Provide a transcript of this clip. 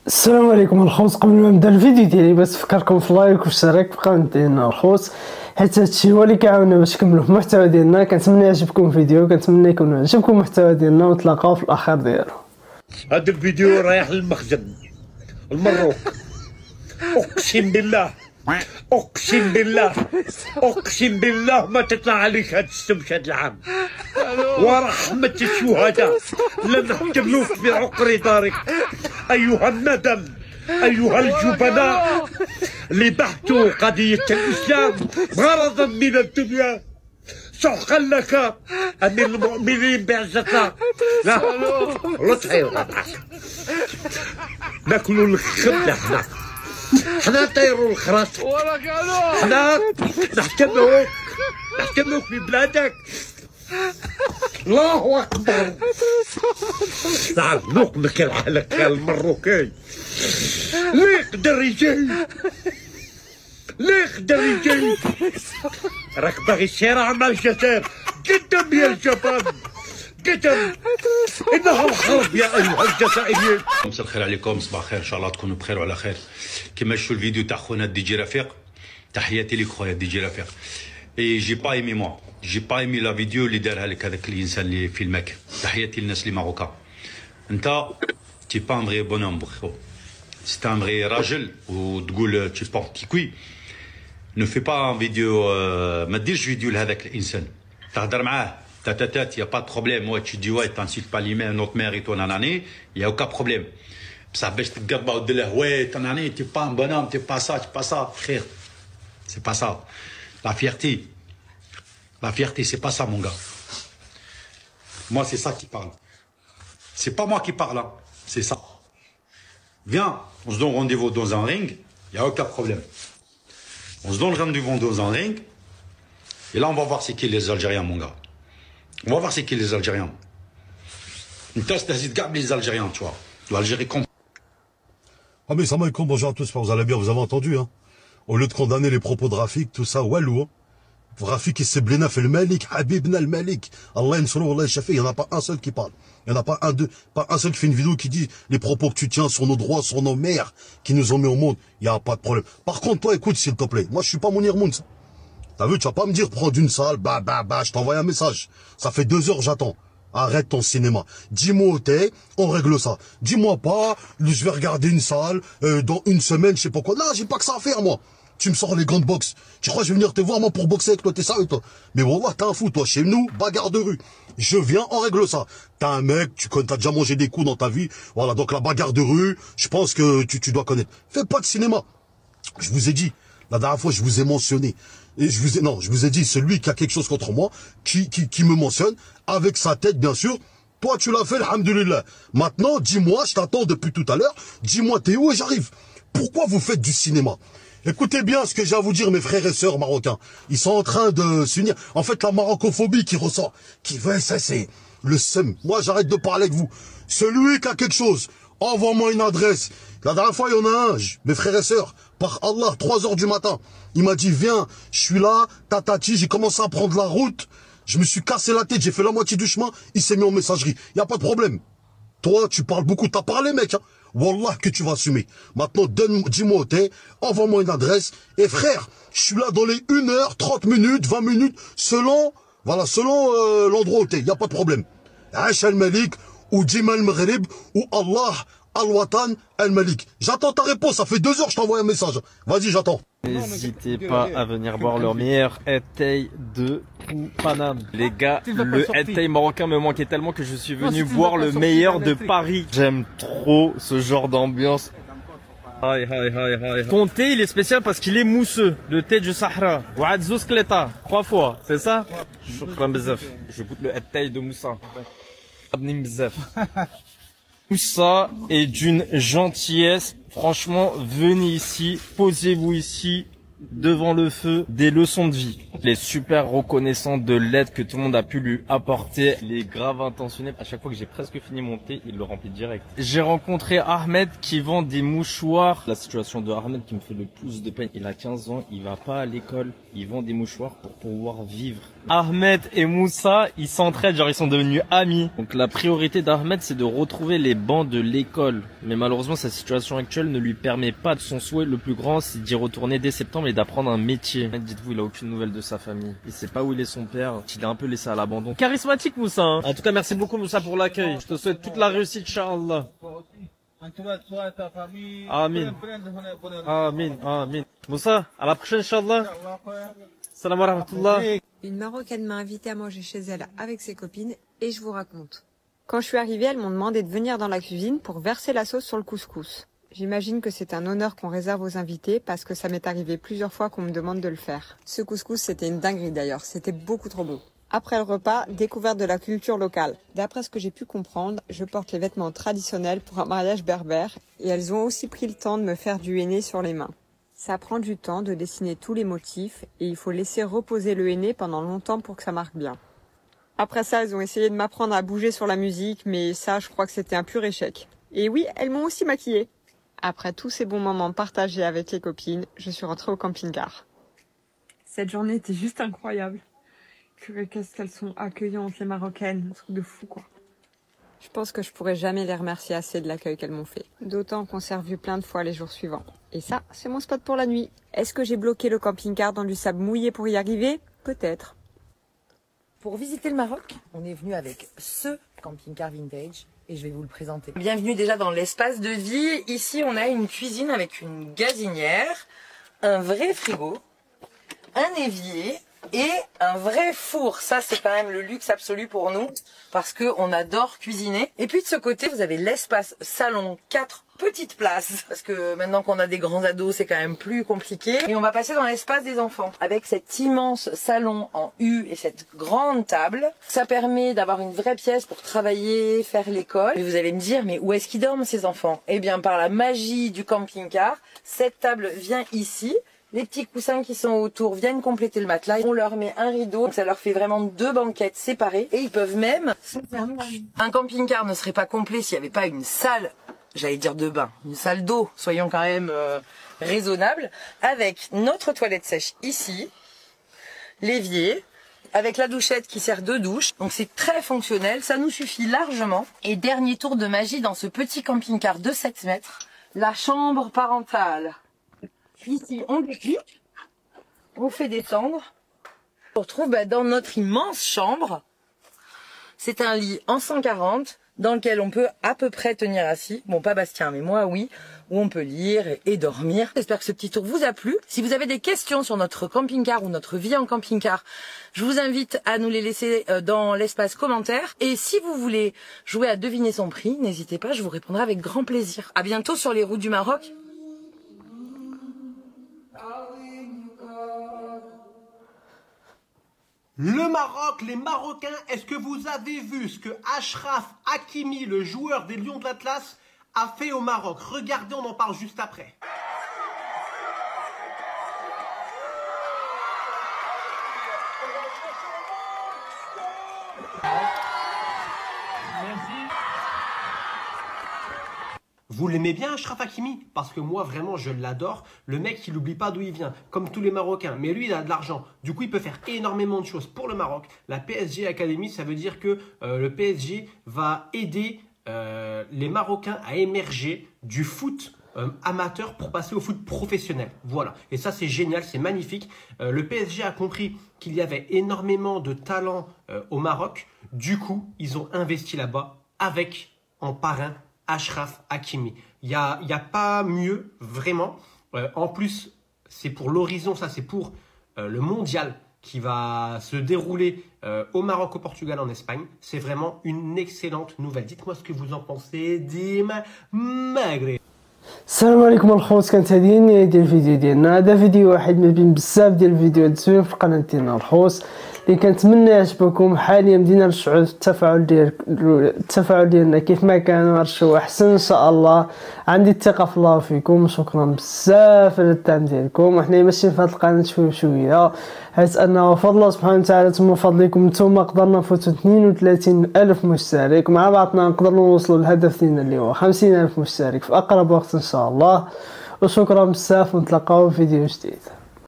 السلام عليكم الخوت. قبل ما نبدا الفيديو ديالي بس نفكركم في لايك والاشتراك في القناه ديالنا الخوت، حيت هادشي هو اللي كيعاوننا باش نكملوا في المحتوى ديالنا. كنتمنى يعجبكم الفيديو، كنتمنى يكون عجبكم المحتوى ديالنا، ونتلاقاو في الاخر ديالو. هذا الفيديو رايح للمخزن المروك. اقسم بالله اقسم بالله اقسم بالله ما تطلع عليك هاد الشمس هاد العام، ورحمة الشهداء لنحتملوك بعقر دارك ايها الندم، ايها الجبناء اللي بحثوا قضية الاسلام غرضا من الدنيا. سحقا لك امير المؤمنين بعزتنا. لا والله تحير ناكلوا الخبز، حنا نطيروا الخراس، حنا نحتموك في بلادك. الله اكبر. نعم نقمك الحلق المروكي. لا يقدر يجي، لا يقدر يجي. راك باغي الصراع مع الجزائر. قدم يا الجبان قدم، انها الحرب يا ايها الجزائريين. مساء الخير عليكم، صباح الخير، ان شاء الله تكونوا بخير وعلى خير. كما شفتوا الفيديو تاع خونا دي جي رفيق، تحياتي لك خويا دي جي رفيق. اي جي با ايمي موا، جي با ايمي لا فيديو اللي دارها لك هذاك الانسان اللي فيلمك. تحياتي للناس اللي ماروكا. انت تي با ان فري بونوم بخو، سي ان فري راجل وتقول تي بون تي كوي. نو في با ان فيديو، ما ديرش فيديو لهذاك الانسان، تهضر معاه تات، يا با دو بروبليم. Ouais, tu dis ouais, t'insultes pas notre mère et ton nanani, y a aucun problème. بصح باش تقربا ودير له ouais, ton nanani, t'es pas un bonhomme, t'es pas ça, t'es pas ça, frère. C'est pas ça. La fierté, c'est pas ça, mon gars. Moi, c'est ça qui parle. C'est pas moi qui parle, hein. C'est ça. Viens, on se donne rendez-vous dans un ring, y a aucun problème. On se donne rendez-vous dans un ring, et là, on va voir c'est qui les Algériens, mon gars. On va voir c'est qui les Algériens. Une tasse d'Asie de les Algériens, tu vois. L'Algérie comprend. Ah mais salam alaikum, bonjour à tous, vous allez bien, vous avez entendu, hein. Au lieu de condamner les propos de Rafik, tout ça, walou, hein. Rafik, il s'est blina fait le Malik, Habibna le Malik. Allah insounou, Allah shafi, il n'y en a pas un seul qui parle. Il n'y en a pas un seul qui fait une vidéo qui dit les propos que tu tiens sur nos droits, sur nos mères, qui nous ont mis au monde. Il n'y a pas de problème. Par contre, toi, écoute, s'il te plaît. Moi, je suis pas Mounir Moun. T'as vu, tu vas pas me dire, prends d'une salle, je t'envoie un message. Ça fait 2 heures, j'attends. Arrête ton cinéma. Dis-moi où t'es, on règle ça. Dis-moi pas, je vais regarder une salle, dans une semaine, je sais pas quoi. Non, j'ai pas que ça à faire, moi. Tu me sors les gants de boxe. Tu crois que je vais venir te voir, moi, pour boxer avec toi, t'es sérieux, toi? Mais wallah, t'es un fou, toi. Chez nous, bagarre de rue. Je viens, on règle ça. T'as un mec, t'as déjà mangé des coups dans ta vie. Voilà, donc la bagarre de rue, je pense que tu dois connaître. Fais pas de cinéma. Je vous ai dit, la dernière fois, je vous ai mentionné. Et je vous ai dit, celui qui a quelque chose contre moi, qui me mentionne, avec sa tête, bien sûr. Toi, tu l'as fait, alhamdoulilah. Maintenant, dis-moi, je t'attends depuis tout à l'heure. Dis-moi, t'es où et j'arrive. Pourquoi vous faites du cinéma? Écoutez bien ce que j'ai à vous dire, mes frères et sœurs marocains. Ils sont en train de s'unir. En fait, la marocophobie qui ressort, qui veut, ça, c'est le seum. Moi, j'arrête de parler avec vous. Celui qui a quelque chose, envoie-moi une adresse. La dernière fois, il y en a un, mes frères et sœurs, par Allah, 3 heures du matin. Il m'a dit, viens, je suis là, tatati, j'ai commencé à prendre la route. Je me suis cassé la tête, j'ai fait la moitié du chemin. Il s'est mis en messagerie. Il n'y a pas de problème. Toi, tu parles beaucoup, t'as parlé, mec, hein. Wallah que tu vas assumer. Maintenant, dis-moi où t'es, envoie-moi une adresse. Et frère, je suis là dans les 1 heure, 30 minutes, 20 minutes, selon l'endroit où t'es. Il n'y a pas de problème. Aïch al-Malik, ou Jim al-Maghrib, ou Allah al-Watan al-Malik. J'attends ta réponse, ça fait 2 heures que je t'envoie un message. Vas-y, j'attends. N'hésitez pas à venir boire leur meilleur Etay de Paname. Les gars, le Etay marocain me manquait tellement que je suis venu boire le meilleur de Paris. J'aime trop ce genre d'ambiance. Ton thé, il est spécial parce qu'il est mousseux. Le thé du Sahara. Ouadzous Kleta. 3 fois, c'est ça? Je goûte le Etay de Moussa. Moussa est d'une gentillesse. Franchement, venez ici, posez-vous ici, devant le feu des leçons de vie. Il est super reconnaissant de l'aide que tout le monde a pu lui apporter. Il est grave intentionnel. À chaque fois que j'ai presque fini mon thé, il le remplit direct. J'ai rencontré Ahmed qui vend des mouchoirs. La situation de Ahmed qui me fait le plus de peine. Il a 15 ans, il va pas à l'école. Il vend des mouchoirs pour pouvoir vivre. Ahmed et Moussa, ils s'entraident, genre ils sont devenus amis. Donc la priorité d'Ahmed, c'est de retrouver les bancs de l'école. Mais malheureusement, sa situation actuelle ne lui permet pas. Son souhait le plus grand, c'est d'y retourner dès septembre et d'apprendre un métier. Dites-vous, il a aucune nouvelle de sa famille. Il sait pas où il est son père. Il est un peu laissé à l'abandon. Charismatique, Moussa. Hein. En tout cas, merci beaucoup, Moussa, pour l'accueil. Je te souhaite toute la réussite, Inch'Allah. Amin. Amin. Amin. Moussa, à la prochaine, Inch'Allah. Salam wa rahmatullah. Une Marocaine m'a invité à manger chez elle avec ses copines et je vous raconte. Quand je suis arrivée, elles m'ont demandé de venir dans la cuisine pour verser la sauce sur le couscous. J'imagine que c'est un honneur qu'on réserve aux invités parce que ça m'est arrivé plusieurs fois qu'on me demande de le faire. Ce couscous, c'était une dinguerie d'ailleurs, c'était beaucoup trop beau. Après le repas, découverte de la culture locale. D'après ce que j'ai pu comprendre, je porte les vêtements traditionnels pour un mariage berbère et elles ont aussi pris le temps de me faire du henné sur les mains. Ça prend du temps de dessiner tous les motifs et il faut laisser reposer le henné pendant longtemps pour que ça marque bien. Après ça, elles ont essayé de m'apprendre à bouger sur la musique, mais ça, je crois que c'était un pur échec. Et oui, elles m'ont aussi maquillée. Après tous ces bons moments partagés avec les copines, je suis rentrée au camping-car. Cette journée était juste incroyable. Qu'est-ce qu'elles sont accueillantes, les Marocaines, un truc de fou, quoi. Je pense que je pourrais jamais les remercier assez de l'accueil qu'elles m'ont fait. D'autant qu'on s'est revus plein de fois les jours suivants. Et ça, c'est mon spot pour la nuit. Est-ce que j'ai bloqué le camping-car dans du sable mouillé pour y arriver? Peut-être. Pour visiter le Maroc, on est venu avec ce camping-car vintage et je vais vous le présenter. Bienvenue déjà dans l'espace de vie. Ici, on a une cuisine avec une gazinière, un vrai frigo, un évier et un vrai four. Ça, c'est quand même le luxe absolu pour nous parce qu'on adore cuisiner. Et puis de ce côté, vous avez l'espace salon, 4 petites places parce que maintenant qu'on a des grands ados, c'est quand même plus compliqué. Et on va passer dans l'espace des enfants avec cet immense salon en U et cette grande table. Ça permet d'avoir une vraie pièce pour travailler, faire l'école. Et vous allez me dire, mais où est-ce qu'ils dorment ces enfants? Eh bien, par la magie du camping-car, cette table vient ici. Les petits coussins qui sont autour viennent compléter le matelas. On leur met un rideau, donc ça leur fait vraiment 2 banquettes séparées. Et ils peuvent même... Un camping-car ne serait pas complet s'il n'y avait pas une salle, j'allais dire de bain, une salle d'eau, soyons quand même raisonnables, avec notre toilette sèche ici, l'évier, avec la douchette qui sert de douche. Donc c'est très fonctionnel, ça nous suffit largement. Et dernier tour de magie dans ce petit camping-car de 7 mètres, la chambre parentale. Ici, on déclic, on fait descendre. On retrouve dans notre immense chambre. C'est un lit en 140 dans lequel on peut à peu près tenir assis. Bon, pas Bastien, mais moi, oui. Où on peut lire et dormir. J'espère que ce petit tour vous a plu. Si vous avez des questions sur notre camping-car ou notre vie en camping-car, je vous invite à nous les laisser dans l'espace commentaire. Et si vous voulez jouer à deviner son prix, n'hésitez pas, je vous répondrai avec grand plaisir. À bientôt sur les routes du Maroc. Le Maroc, les Marocains, est-ce que vous avez vu ce que Achraf Hakimi, le joueur des Lions de l'Atlas, a fait au Maroc? Regardez, on en parle juste après. Vous l'aimez bien, Achraf Hakimi? Parce que moi, vraiment, je l'adore. Le mec, il n'oublie pas d'où il vient, comme tous les Marocains. Mais lui, il a de l'argent. Du coup, il peut faire énormément de choses pour le Maroc. La PSG Academy, ça veut dire que le PSG va aider les Marocains à émerger du foot amateur pour passer au foot professionnel. Voilà. Et ça, c'est génial, c'est magnifique. Le PSG a compris qu'il y avait énormément de talent au Maroc. Du coup, ils ont investi là-bas avec, en parrain, Achraf Hakimi. Il y a pas mieux, vraiment. En plus, c'est pour l'horizon, ça c'est pour le mondial qui va se dérouler au Maroc, au Portugal, en Espagne. C'est vraiment une excellente nouvelle. Dites-moi ce que vous en pensez. Dima Maghreb. السلام عليكم الخوت، كنتهادي النهاية ديال الفيديو ديالنا. هذا فيديو واحد من بين بزاف ديال الفيديوهات زوين في القناة ديالنا الخوت. اللي كنتمنى يعجبكم. حاليا بدينا نرجعوا التفاعل ديالنا كيف ما كان، نرجعوا احسن ان شاء الله. عندي الثقه في الله وفيكم. شكرا بزاف على الدعم ديالكم. وحنا ماشيين في هذه القناه شويه بشويه، حيت انه بفضل الله سبحانه وتعالى ثم فضلكم نتوما قدرنا نفوتوا 32,000 مشترك، ومع بعضنا نقدروا نوصلوا للهدف ديالنا اللي هو 50,000 مشترك في اقرب وقت ان شاء الله. وشكرا بزاف، ونتلاقاو في فيديو جديد.